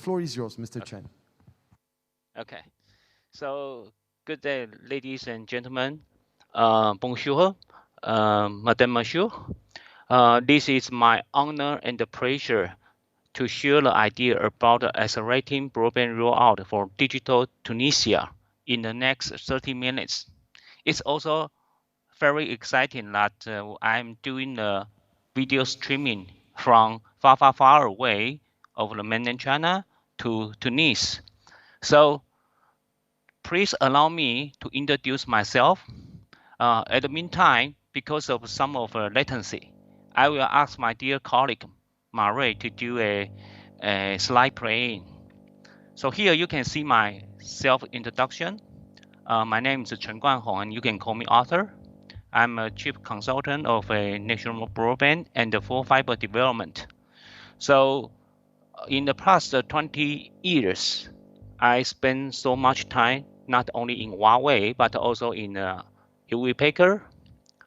floor is yours, Mr. Chen. Okay. So good day, ladies and gentlemen. Bonjour, Madame Monsieur. This is my honor and pleasure to share the idea about accelerating broadband rollout for digital Tunisia in the next 30 minutes. It's also very exciting that I'm doing the video streaming from far away of the mainland China to Tunis. So please allow me to introduce myself. At the meantime, because of some of latency, I will ask my dear colleague Marie to do a slide playing. So here you can see my self-introduction. My name is Chen Kuan, and you can call me Arthur. I'm a chief consultant of a national broadband and full fiber development. So in the past 20 years, I spent so much time not only in Huawei but also in Huawei Packer,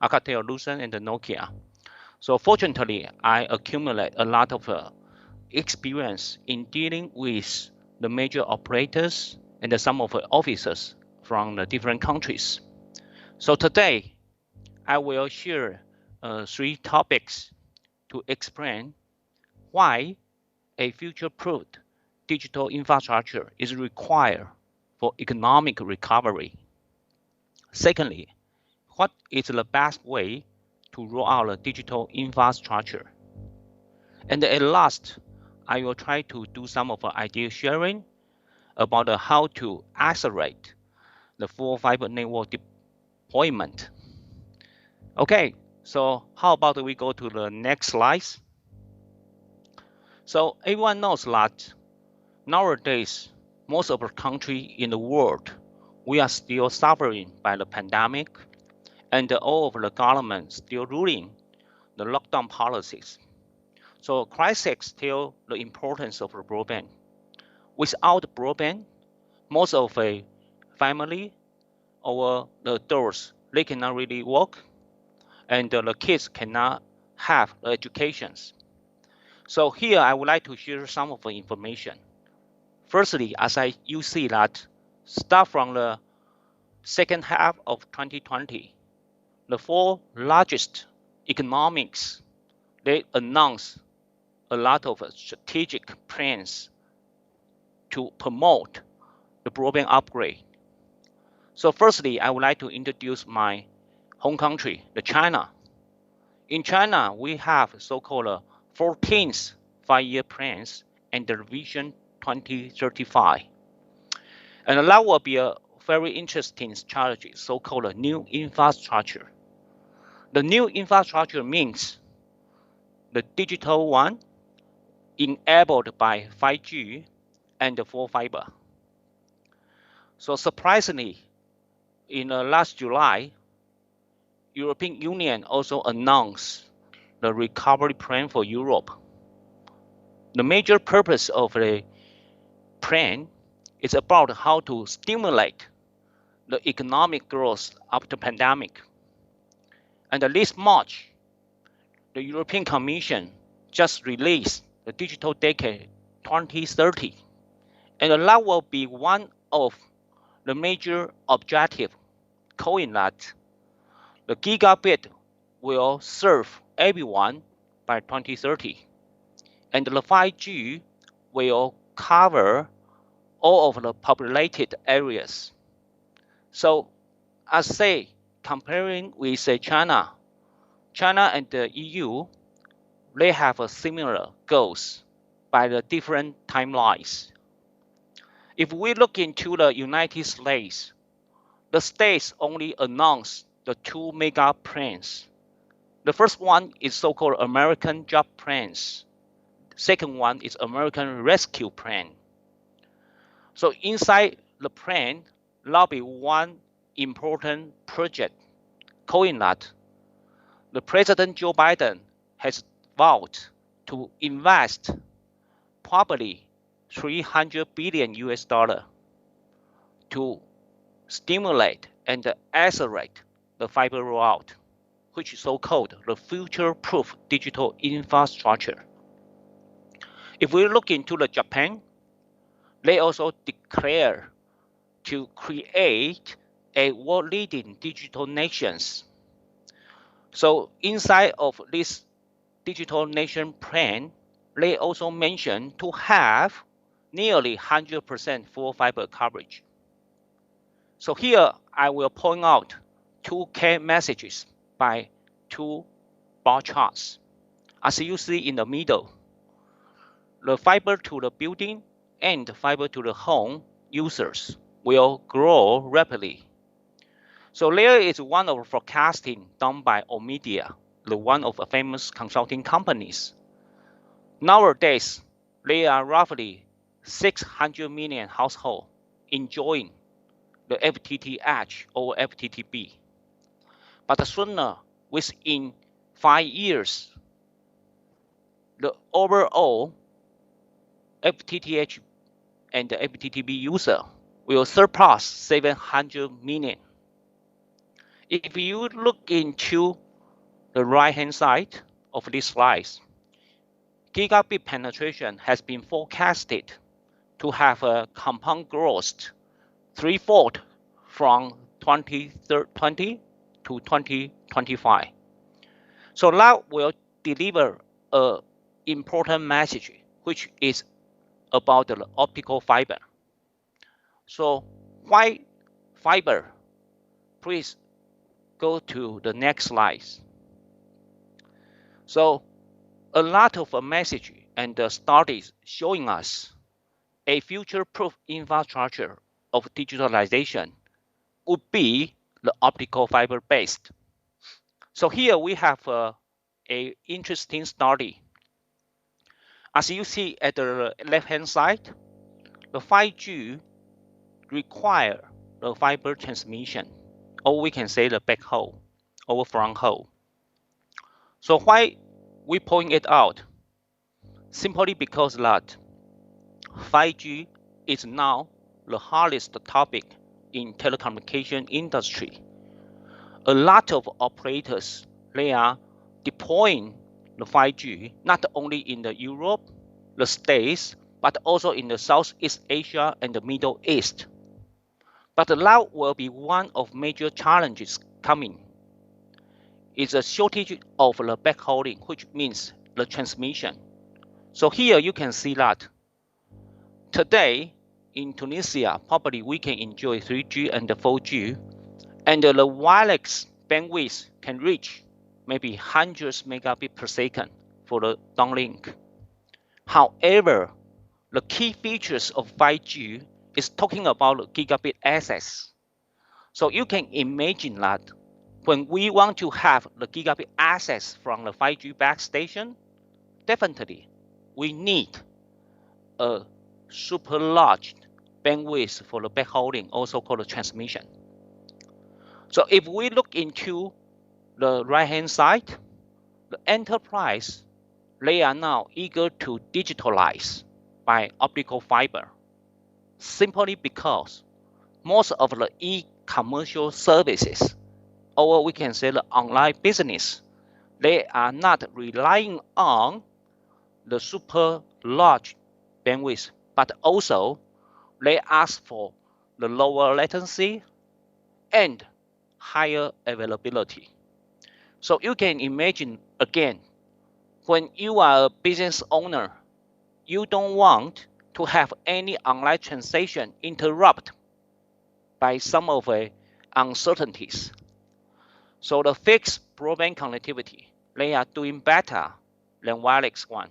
Alcatel-Lucent, and Nokia. So fortunately, I accumulate a lot of experience in dealing with the major operators and some of the officers from the different countries. So today, I will share 3 topics to explain why a future-proofed digital infrastructure is required for economic recovery. Secondly, what is the best way to roll out a digital infrastructure? And at last, I will try to do some of the idea sharing about how to accelerate the full fiber network deployment. Okay, so how about we go to the next slides? So everyone knows that nowadays, most of the countries in the world, we are still suffering by the pandemic, and all of the governments still ruling the lockdown policies. So crisis tell the importance of the broadband. Without broadband, most of a family or the adults, they cannot really work, and the kids cannot have the educations. So here I would like to share some of the information. Firstly, you see that start from the second half of 2020, the 4 largest economics, they announced a lot of strategic plans to promote the broadband upgrade. So firstly, I would like to introduce my home country, the China. In China, we have so-called 14th 5-year plans and the Vision 2035. And that will be a very interesting strategy, so-called new infrastructure. The new infrastructure means the digital one enabled by 5G and the full fiber. So surprisingly, in last July, European Union also announced the recovery plan for Europe. The major purpose of the plan is about how to stimulate the economic growth after pandemic. And this March, the European Commission just released the Digital Decade 2030, and that will be one of the major objectives, calling that the gigabit will serve everyone by 2030, and the 5G will cover all of the populated areas. So, as say, comparing with China and the EU, they have a similar goals by the different timelines. If we look into the United States, the states only announced the 2 mega plans. The first one is so-called American Job Plans. Second one is American Rescue Plan. So inside the plan, there'll be one important project, calling that the President Joe Biden has vowed to invest probably 300 billion US dollar to stimulate and accelerate the fiber rollout, which is so-called the future-proof digital infrastructure. If we look into the Japan, They also declare to create a world-leading digital nations. So inside of this digital nation plan, they also mention to have nearly 100% full fiber coverage. So here I will point out two key messages by two bar charts. As you see in the middle, the fiber to the building and fiber to the home users will grow rapidly. So there is one of forecasting done by Omidia, the one of the famous consulting companies. Nowadays, there are roughly 600 million households enjoying the FTTH Edge or FTTB. But sooner, within 5 years, the overall FTTH and the FTTB user will surpass 700 million. If you look into the right-hand side of this slide, gigabit penetration has been forecasted to have a compound growth threefold from 2020 to 2025. So that will deliver an important message, which is about the optical fiber. So why fiber? Please go to the next slide. So a lot of a message and the studies showing us a future-proof infrastructure of digitalization would be the optical fiber based. So here we have a interesting study. As you see at the left-hand side, the 5G require the fiber transmission, or we can say the backhaul or front haul. So why we point it out? Simply because that 5G is now the hottest topic in telecommunication industry. A lot of operators, they are deploying the 5G not only in the Europe, the States, but also in the Southeast Asia and the Middle East. But that will be one of major challenges coming. It's a shortage of the backhauling, which means the transmission. So here you can see that today in Tunisia, probably we can enjoy 3G and 4G, and the wireless bandwidth can reach maybe hundreds megabits per second for the downlink. However, the key features of 5G is talking about gigabit access. So you can imagine that when we want to have the gigabit access from the 5G base station, definitely we need a super large bandwidth for the backhauling, also called the transmission. So if we look into the right-hand side, the enterprise, they are now eager to digitalize by optical fiber, simply because most of the e-commercial services, or we can say the online business, they are not relying on the super large bandwidth, but also they ask for the lower latency and higher availability. So you can imagine again, when you are a business owner, you don't want to have any online transaction interrupted by some of the uncertainties. So the fixed broadband connectivity, they are doing better than wireless one.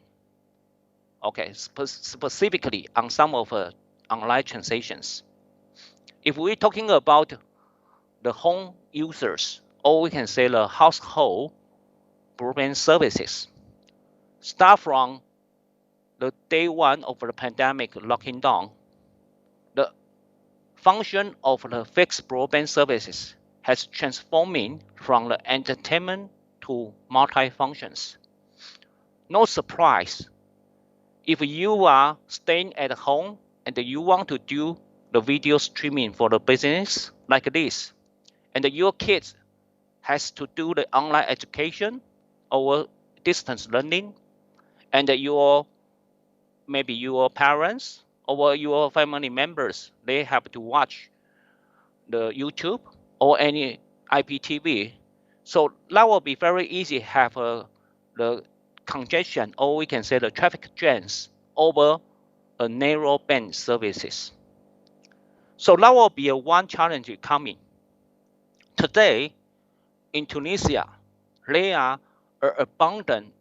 Okay, specifically on some of the online transactions. If we're talking about the home users, or we can say the household broadband services, start from the day one of the pandemic locking down, the function of the fixed broadband services has transformed from the entertainment to multi-functions. No surprise, if you are staying at home and you want to do the video streaming for the business like this, and your kids has to do the online education or distance learning, and maybe your parents or your family members, they have to watch the YouTube or any IPTV. So that will be very easy have the congestion, or we can say the traffic jams over a narrow band services. So that will be a one challenge coming. Today in Tunisia, there are abundant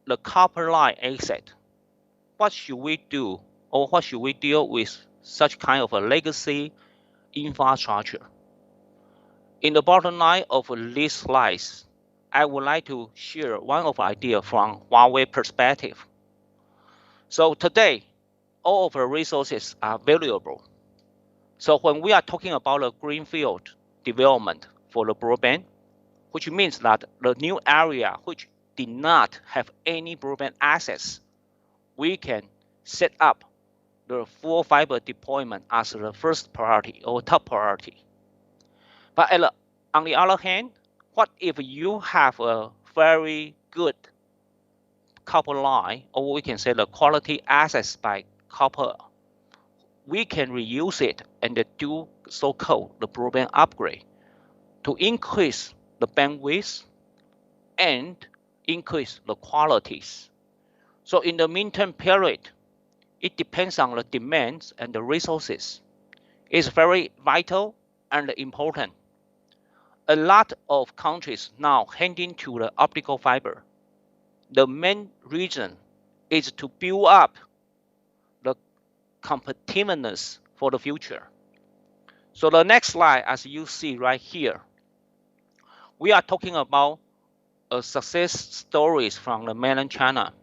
the copper line asset. What should we do, or what should we deal with such kind of a legacy infrastructure? In the bottom line of this slide, I would like to share one of idea from Huawei perspective. So today, all of the resources are valuable. So when we are talking about a greenfield development for the broadband, which means that the new area which did not have any broadband access, we can set up the full fiber deployment as the first priority or top priority. But on the other hand, what if you have a very good copper line, or we can say the quality access by copper? We can reuse it and do so-called the broadband upgrade to increase the bandwidth and increase the qualities. So in the midterm period, it depends on the demands and the resources. It's very vital and important. A lot of countries now heading to the optical fiber. The main reason is to build up the competitiveness for the future. So the next slide, as you see right here, we are talking about success stories from the mainland China.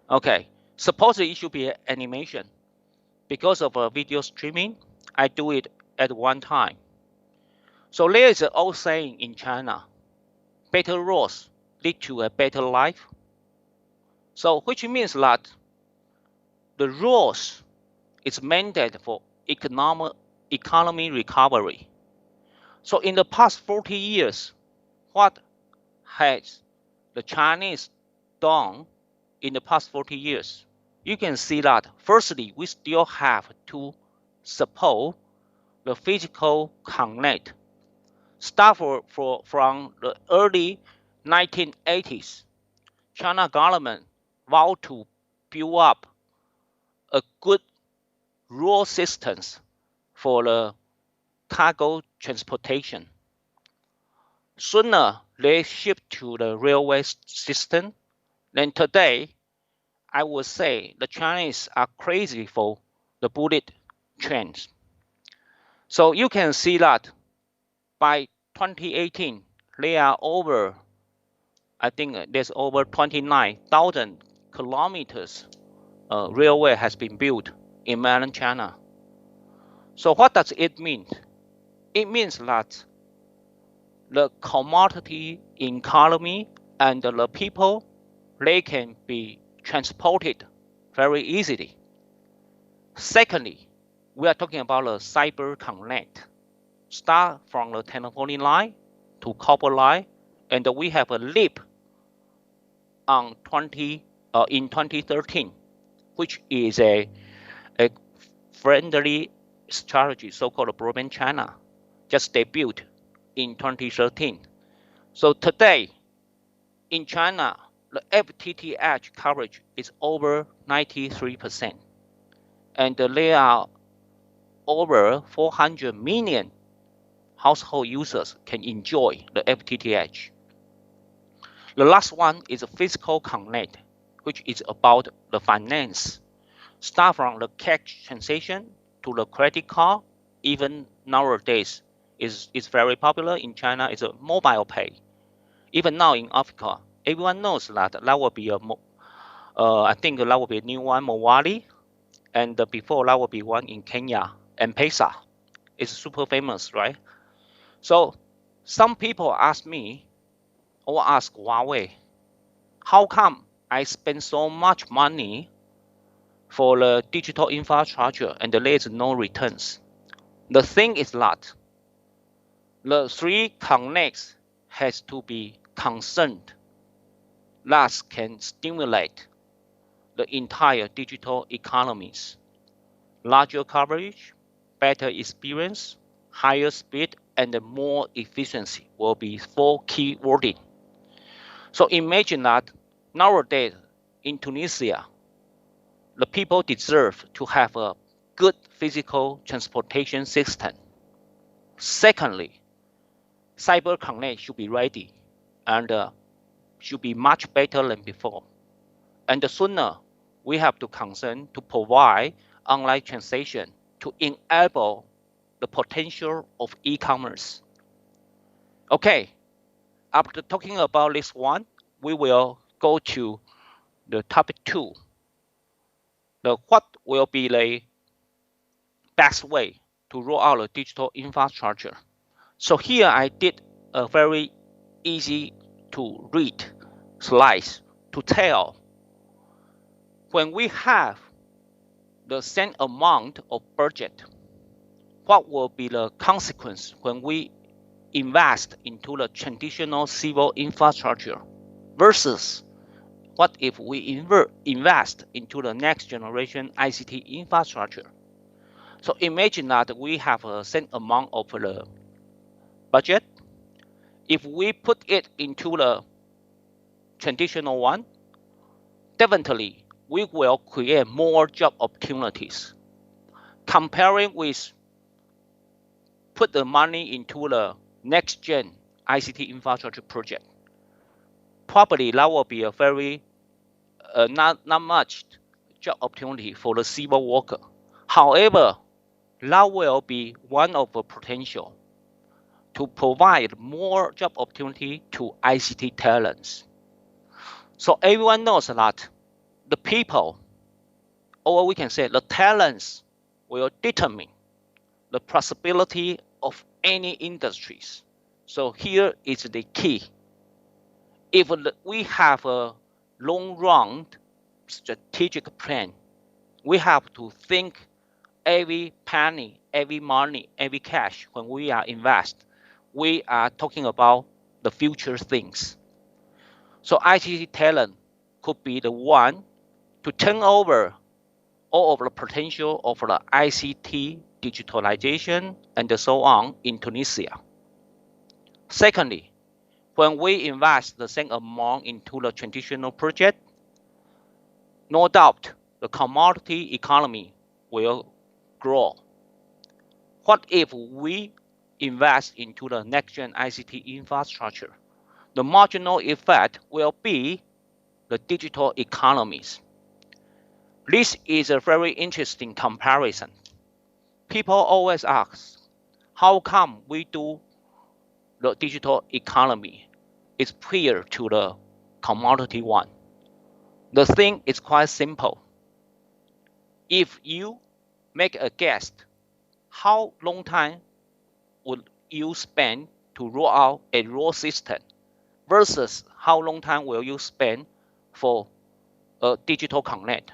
Okay, suppose it should be animation. Because of video streaming, I do it at one time. So there is an old saying in China, better roads lead to a better life. So which means that the roads is mandated for economy recovery. So in the past 40 years, what has the Chinese done in the past 40 years? You can see that firstly, we still have to support the physical connect. Start from the early 1980s, China government vowed to build up a good road systems for the cargo transportation. Sooner they shift to the railway system. Then today, I would say the Chinese are crazy for the bullet trains. So you can see that by 2018, there are over, I think there's over 29,000 kilometers railway has been built in mainland China. So what does it mean? It means that the commodity economy and the people, they can be transported very easily. Secondly, we are talking about the cyber connect. Start from the telephone line to copper line, and we have a leap on in 2013, which is a friendly strategy, so-called broadband China, just debuted in 2013. So today, in China, the FTTH coverage is over 93%, and there are over 400 million household users can enjoy the FTTH. The last one is a physical connect, which is about the finance. Start from the cash transaction to the credit card. Even nowadays, is very popular in China. It's a mobile pay. Even now in Africa, everyone knows that will be I think that will be a new one, Mawali, and before that will be one in Kenya, M-Pesa. It's super famous, right? So some people ask me or ask Huawei, how come I spend so much money for the digital infrastructure and there is no returns? The thing is that the three connects has to be concerned that can stimulate the entire digital economies. Larger coverage, better experience, higher speed, and more efficiency will be four key wording. So imagine that nowadays in Tunisia, the people deserve to have a good physical transportation system. Secondly, cyber connect should be ready and should be much better than before. And the sooner we have to concern to provide online transaction to enable the potential of e-commerce. Okay, after talking about this one, we will go to the topic 2. What will be the best way to roll out a digital infrastructure? So here I did a very easy to read slides to tell when we have the same amount of budget, what will be the consequence when we invest into the traditional civil infrastructure versus what if we invest into the next generation ICT infrastructure? So imagine that we have a same amount of the budget. If we put it into the traditional one, definitely we will create more job opportunities. Comparing with put the money into the next gen ICT infrastructure project, probably that will be a very not much job opportunity for the civil worker. However, that will be one of the potential to provide more job opportunity to ICT talents. So everyone knows that the people, or we can say the talents, will determine the possibility of any industries. So here is the key. If we have a long-run strategic plan, we have to think every penny, every money, every cash when we are invest, we are talking about the future things. So ICT talent could be the one to turn over all of the potential of the ICT digitalization and so on in Tunisia. Secondly, when we invest the same amount into the traditional project, no doubt the commodity economy will grow. What if we invest into the next-gen ICT infrastructure? The marginal effect will be the digital economies. This is a very interesting comparison. People always ask, how come we do the digital economy is prior to the commodity one? The thing is quite simple. If you make a guess, how long time would you spend to roll out a raw system versus how long time will you spend for a digital connect?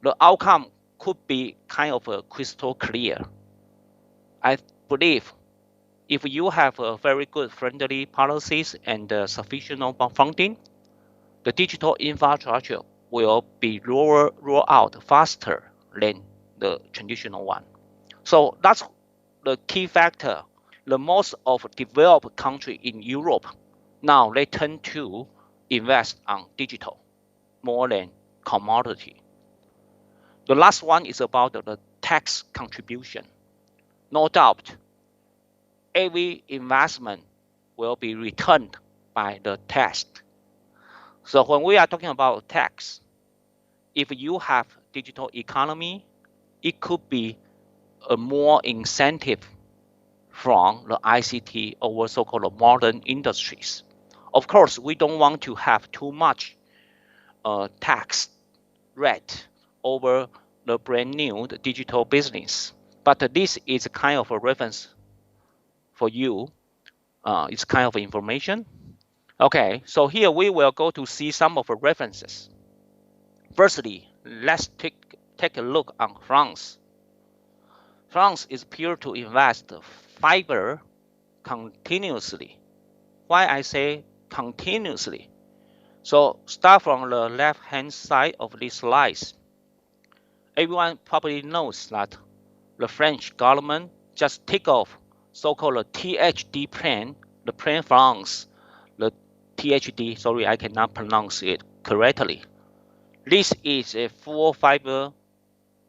The outcome could be kind of a crystal clear. I believe if you have a very good friendly policies and sufficient funding, the digital infrastructure will be rolled out faster than the traditional one. So that's the key factor. The most of developed country in Europe now they tend to invest on digital more than commodity. The last one is about the tax contribution. No doubt, every investment will be returned by the tax. So when we are talking about tax, if you have digital economy, it could be a more incentive from the ICT or so-called modern industries. Of course, we don't want to have too much tax rate over the brand new digital business. But this is kind of a reference for you. It's kind of information. Okay, so here we will go to see some of the references. Firstly, let's take a look on France. France is peer to invest fiber continuously. Why I say continuously? So start from the left-hand side of this slide. Everyone probably knows that the French government just take off so-called THD plan, the plan France, the THD, sorry, I cannot pronounce it correctly. This is a full fiber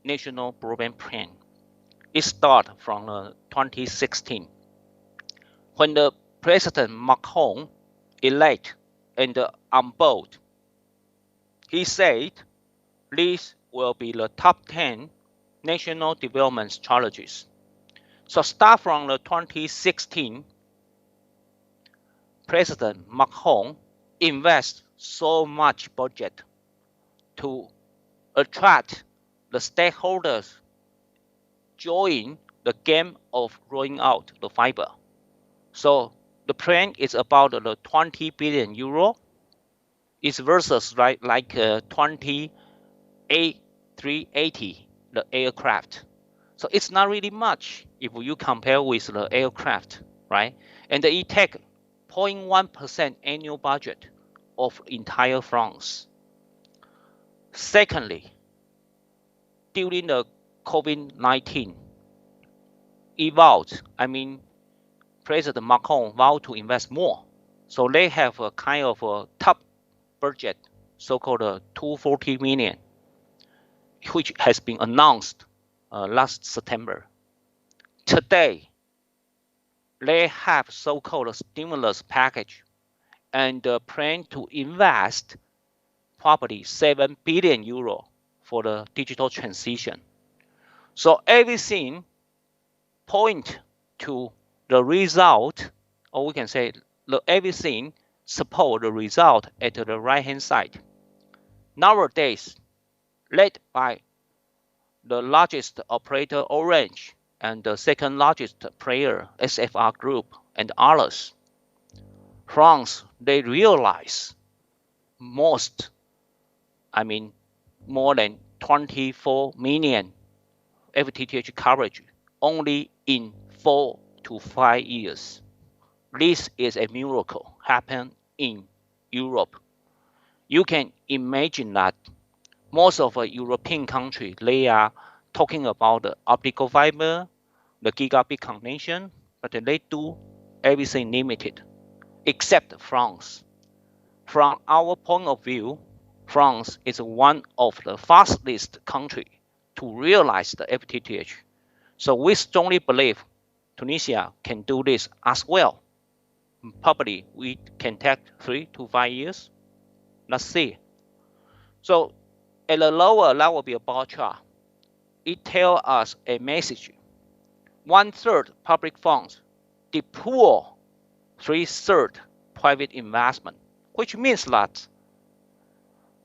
national broadband plan. It started from 2016 when the President Macron elect and on board. He said this will be the top 10 national development strategies. So start from the 2016, President Macron invests so much budget to attract the stakeholders join the game of rolling out the fiber. So the plan is about the 20 billion euro. It's versus like 380 the aircraft. So it's not really much if you compare with the aircraft, right? And it takes 0.1% annual budget of entire France. Secondly, during the COVID-19, President Macron vowed to invest more. So they have a kind of a top budget, so-called 240 million, which has been announced last September. Today, they have so-called stimulus package and plan to invest probably 7 billion euro for the digital transition. So everything point to the result, or we can say everything support the result at the right-hand side. Nowadays, led by the largest operator Orange and the second largest player SFR Group and others, France, they realize more than 24 million FTTH coverage only in 4 to 5 years. This is a miracle happen in Europe. You can imagine that most of the European countries, they are talking about the optical fiber, the gigabit connection, but they do everything limited, except France. From our point of view, France is one of the fastest countries to realize the FTTH. So we strongly believe Tunisia can do this as well. Probably we can take 3 to 5 years. Let's see. So at the lower, that will be a bar chart. It tells us a message. 1/3 public funds, the poor 3/3 private investment, which means that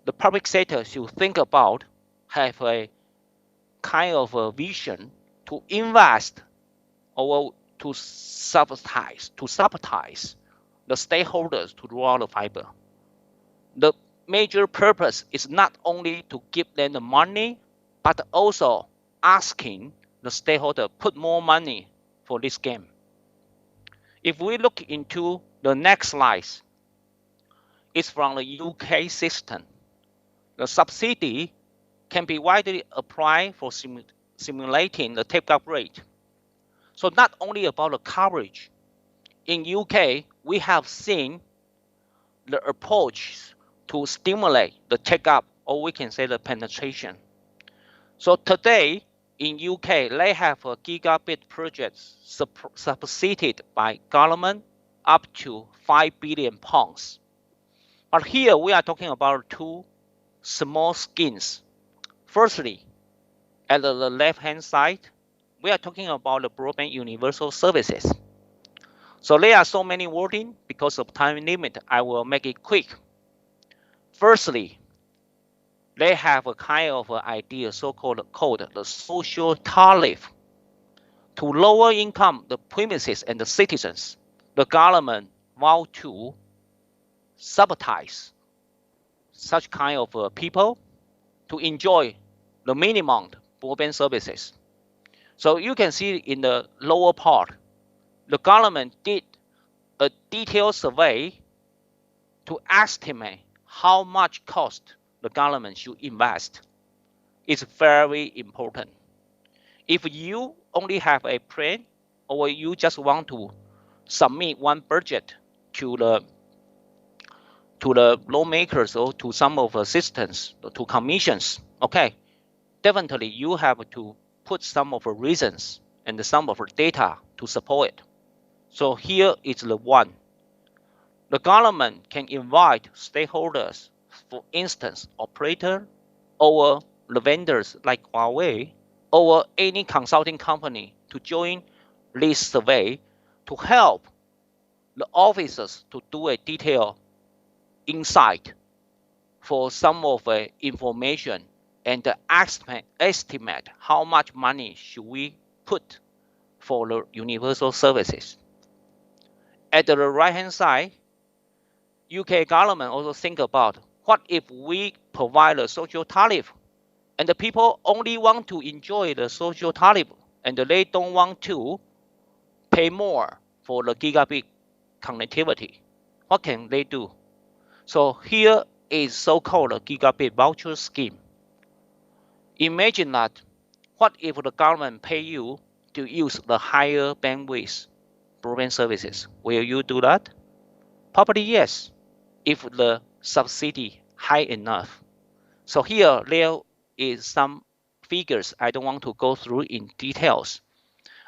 the public sector should think about, have a kind of a vision to invest or to subsidize the stakeholders to roll out the fiber. The major purpose is not only to give them the money, but also asking the stakeholder put more money for this game. If we look into the next slide, it's from the UK system. The subsidy can be widely applied for simulating the take-up rate. So not only about the coverage. In UK, we have seen the approach to stimulate the take-up, or we can say the penetration. So today, in UK, they have a gigabit projects subsidized by government up to £5 billion. But here we are talking about two small schemes. Firstly, at the left-hand side, we are talking about the broadband universal services. So there are so many wording because of time limit. I will make it quick. Firstly, they have a kind of idea, so-called called the social tariff. To lower income the premises and the citizens, the government vow to subsidize such kind of people to enjoy the minimum broadband services. So you can see in the lower part, the government did a detailed survey to estimate how much cost the government should invest. It's very important. If you only have a plan, or you just want to submit one budget to the lawmakers or to some of the assistants, to commissions, okay, definitely you have to put some of the reasons and some of the data to support it. So here is the one. The government can invite stakeholders, for instance, operator or the vendors like Huawei or any consulting company to join this survey to help the officers to do a detailed insight for some of the information and estimate how much money should we put for the universal services. At the right hand side, UK government also think about what if we provide a social tariff and the people only want to enjoy the social tariff and they don't want to pay more for the gigabit connectivity. What can they do? So here is so-called gigabit voucher scheme. Imagine that what if the government pay you to use the higher bandwidth broadband services? Will you do that? Probably yes, if the subsidy high enough. So here there is some figures I don't want to go through in details.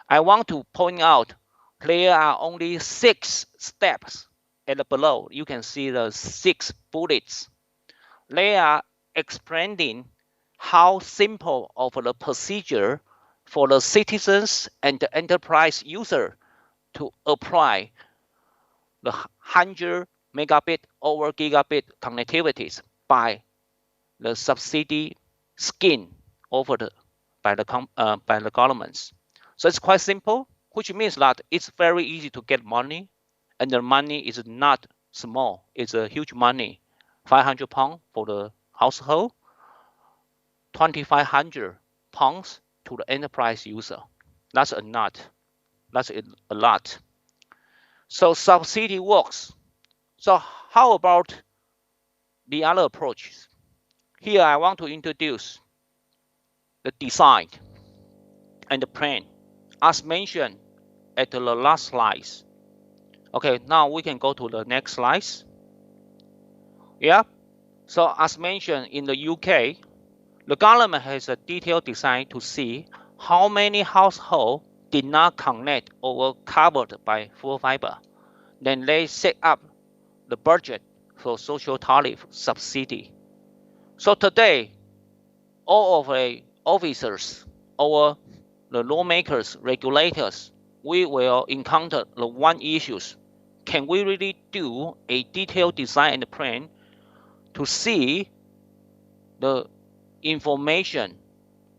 I want to point out there are only 6 steps and below. You can see the 6 bullets. They are explaining how simple of the procedure for the citizens and the enterprise user to apply the 100 megabit over gigabit connectivities by the subsidy scheme offered by the governments. So it's quite simple, which means that it's very easy to get money, and the money is not small. It's a huge money, £500 for the household, £2,500 to the enterprise user. That's a lot. That's a lot. So subsidy works. So how about the other approaches? Here I want to introduce the design and the plan, as mentioned at the last slides. Okay, now we can go to the next slides. Yeah, so as mentioned in the UK, the government has a detailed design to see how many households did not connect or were covered by full fiber. Then they set up the budget for social tariff subsidy. So today, all of the officers or the lawmakers, regulators, we will encounter the one issues. Can we really do a detailed design and plan to see the information,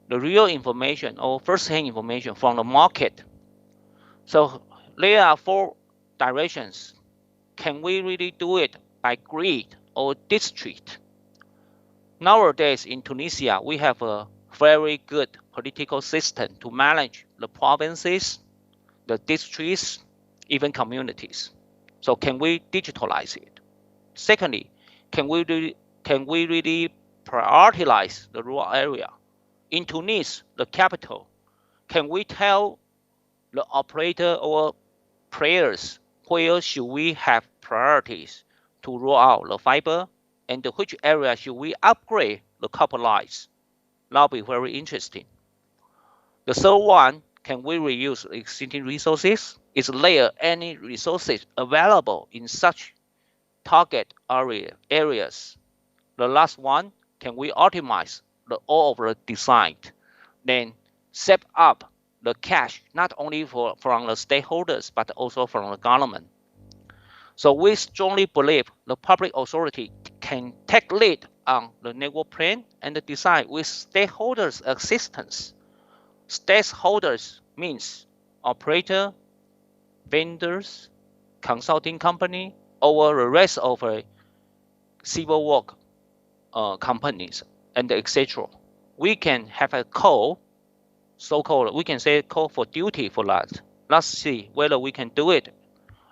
the real information or first-hand information from the market? So there are 4 directions. Can we really do it by grid or district? Nowadays in Tunisia, we have a very good political system to manage the provinces, the districts, even communities. So can we digitalize it? Secondly, can we really prioritize the rural area? In Tunis, the capital, can we tell the operator or players where should we have priorities to roll out the fiber and which area should we upgrade the copper lines? That'll be very interesting. The third one, can we reuse existing resources? Is there any resources available in such target areas? The last one, can we optimize all of the design? Then set up the cash not only from the stakeholders but also from the government. So we strongly believe the public authority can take lead on the network plan and the design with stakeholders' assistance. Stakeholders means operator, vendors, consulting company, or the rest of the civil work companies, and etc. We can have a call, so-called, we can say call for duty for that. Let's see whether we can do it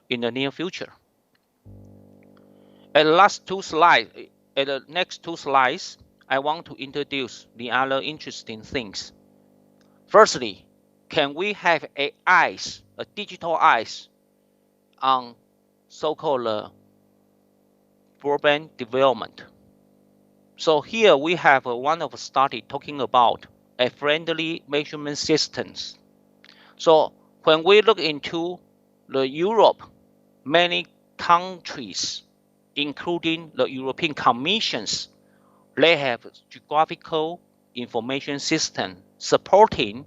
in the near future. And the last 2 slides at the next two slides, I want to introduce the other interesting things. Firstly, can we have a digital eyes on so-called broadband development? So here we have one of the study talking about a friendly measurement systems. So when we look into the Europe, many countries, including the European Commissions, they have geographical information system supporting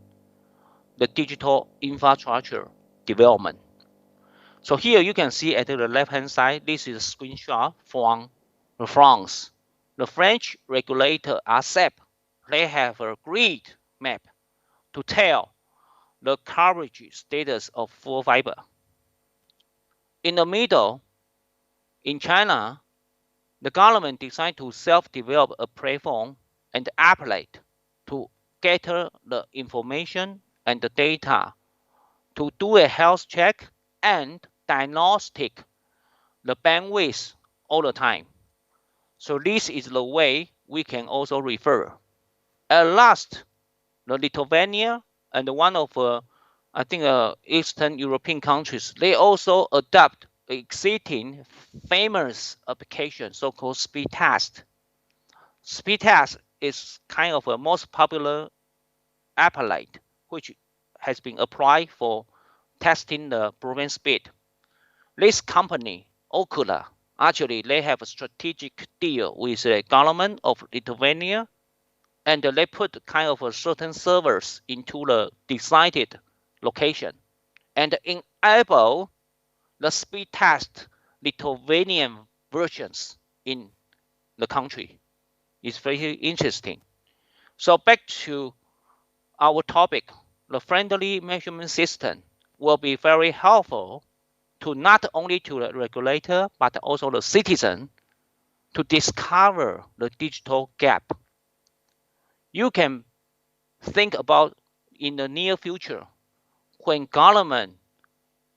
the digital infrastructure development. So here you can see at the left-hand side, this is a screenshot from France. The French regulator ARCEP, they have a grid map to tell the coverage status of full fiber. In the middle, in China, the government decided to self-develop a platform and applet to gather the information and the data to do a health check and diagnostic the bandwidth all the time. So this is the way we can also refer. At last, the Lithuania and one of I think Eastern European countries, they also adopt existing famous application, so-called speed test. Speed test is kind of a most popular applet which has been applied for testing the broadband speed. This company, Okula, actually they have a strategic deal with the government of Lithuania, and they put kind of a certain servers into the decided location and enable the speed test Lithuanian versions in the country. It's very interesting. So back to our topic, the friendly measurement system will be very helpful to not only to the regulator but also the citizen to discover the digital gap. You can think about in the near future when government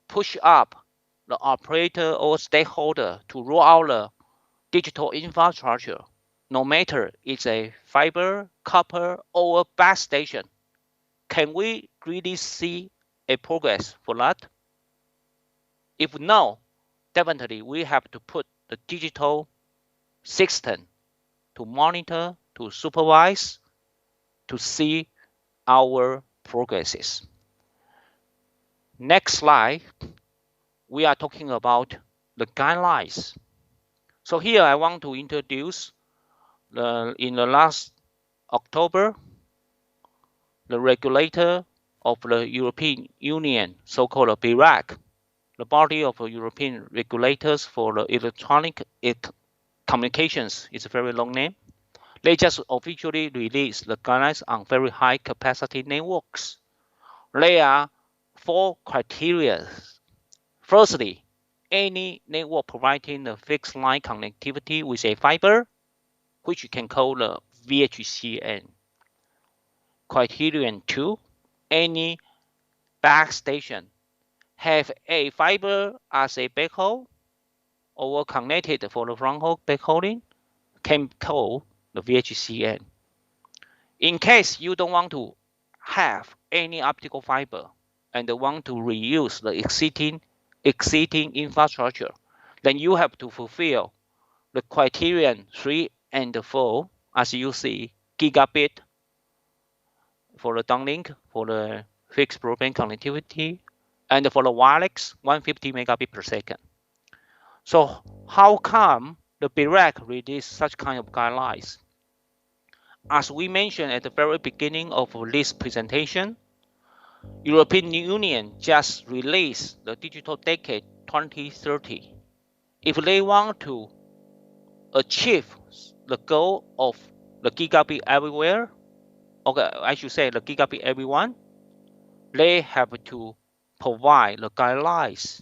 push up the operator or stakeholder to roll out the digital infrastructure, no matter it's a fiber, copper, or base station. Can we really see a progress for that? If no, definitely we have to put the digital system to monitor, to supervise, to see our progresses. Next slide, we are talking about the guidelines. So here I want to introduce in the last October, the regulator of the European Union, so-called BEREC, the body of European regulators for the electronic communications, is a very long name. They just officially released the guidelines on very high capacity networks. There are four criteria. Firstly, any network providing the fixed line connectivity with a fiber, which you can call the VHCN. Criterion 2, any base station have a fiber as a backhaul or connected for the fronthaul backhauling can call the VHCN. In case you don't want to have any optical fiber and want to reuse the existing infrastructure, then you have to fulfill the criterion 3 and 4, as you see, gigabit for the downlink, for the fixed broadband connectivity, and for the wireless, 150 megabit per second. So how come the BEREC released such kind of guidelines? As we mentioned at the very beginning of this presentation, European Union just released the Digital Decade 2030. If they want to achieve the goal of the gigabit everywhere, okay, I should say the gigabit everyone, they have to provide the guidelines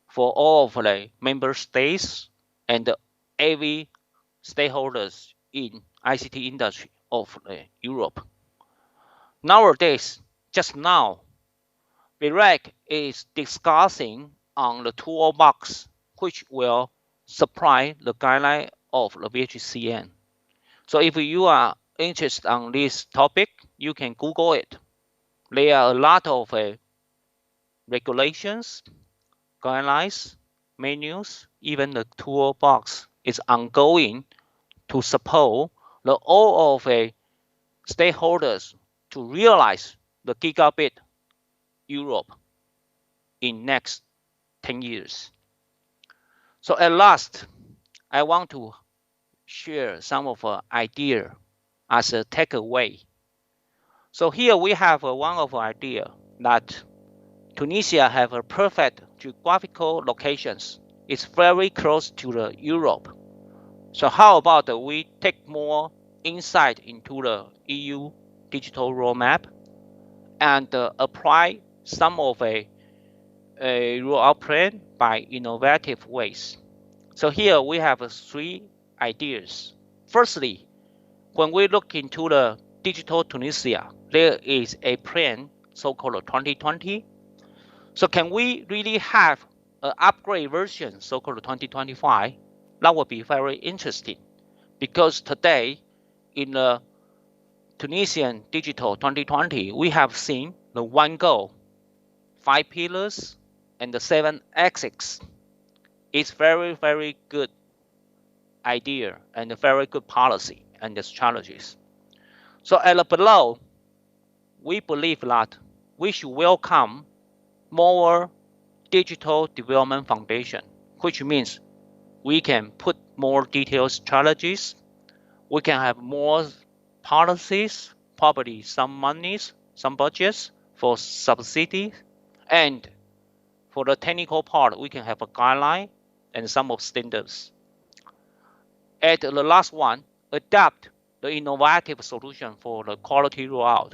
for all of the member states and every stakeholders in ICT industry of Europe. Nowadays, just now, BEREC is discussing on the toolbox which will supply the guideline of the VHCN. So if you are interested on this topic, you can Google it. There are a lot of regulations, guidelines, menus, even the toolbox is ongoing to support all of stakeholders to realize the gigabit Europe in next 10 years. So at last, I want to share some of idea as a takeaway. So here we have one of idea that Tunisia have a perfect geographical locations. It's very close to the Europe. So how about we take more insight into the EU digital roadmap and apply some of a rollout plan by innovative ways. So here we have three ideas. Firstly, when we look into the digital Tunisia, there is a plan so-called 2020. So can we really have an upgrade version so-called 2025? That would be very interesting because today in the Tunisian digital 2020, we have seen the one goal, 5 pillars, and the 7 axes. It's very, very good idea and a very good policy and the strategies. So at below, we believe that we should welcome more digital development foundation, which means we can put more detailed strategies, we can have more policies, probably some monies, some budgets for subsidies, and for the technical part, we can have a guideline and some of standards. At the last one, adapt the innovative solution for the quality rollout.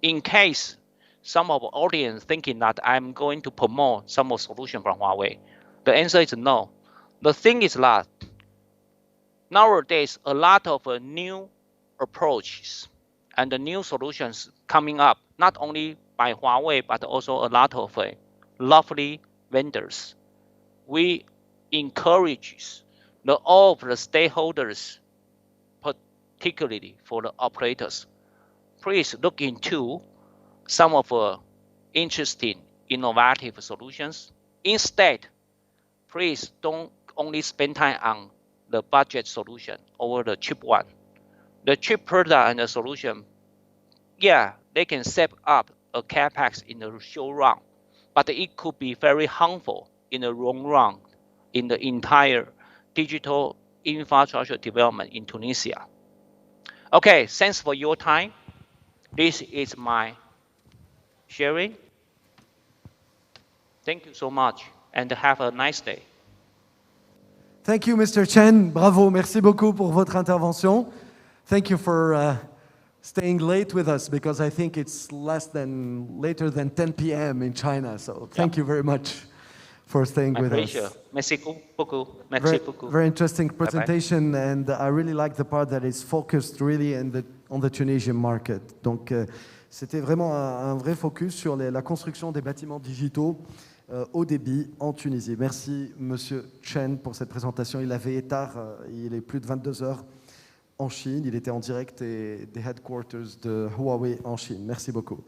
In case some of the audience thinking that I'm going to promote some of solution from Huawei, the answer is no. The thing is that nowadays a lot of new approaches and the new solutions coming up, not only by Huawei, but also a lot of lovely vendors. We encourage all of the stakeholders, particularly for the operators, please look into some of interesting, innovative solutions. Instead, please don't only spend time on the budget solution over the cheap one. The cheap product and the solution, yeah, they can set up a capex in the short run, but it could be very harmful in the long run in the entire digital infrastructure development in Tunisia. Okay, thanks for your time. This is my sharing. Thank you so much and have a nice day. Thank you, Mr. Chen. Bravo. Merci beaucoup pour votre intervention. Thank you for staying late with us because I think it's later than 10 p.m. in China. So thank you very much for staying with us. Merci beaucoup. Merci beaucoup. Very interesting presentation. Bye-bye. And I really like the part that is focused really on the Tunisian market. Donc c'était vraiment un vrai focus sur la construction des bâtiments digitaux haut débit en Tunisie. Merci, Monsieur Chen, pour cette présentation. Il avait tard, il est plus de 22 heures en Chine. Il était en direct des headquarters de Huawei en Chine. Merci beaucoup.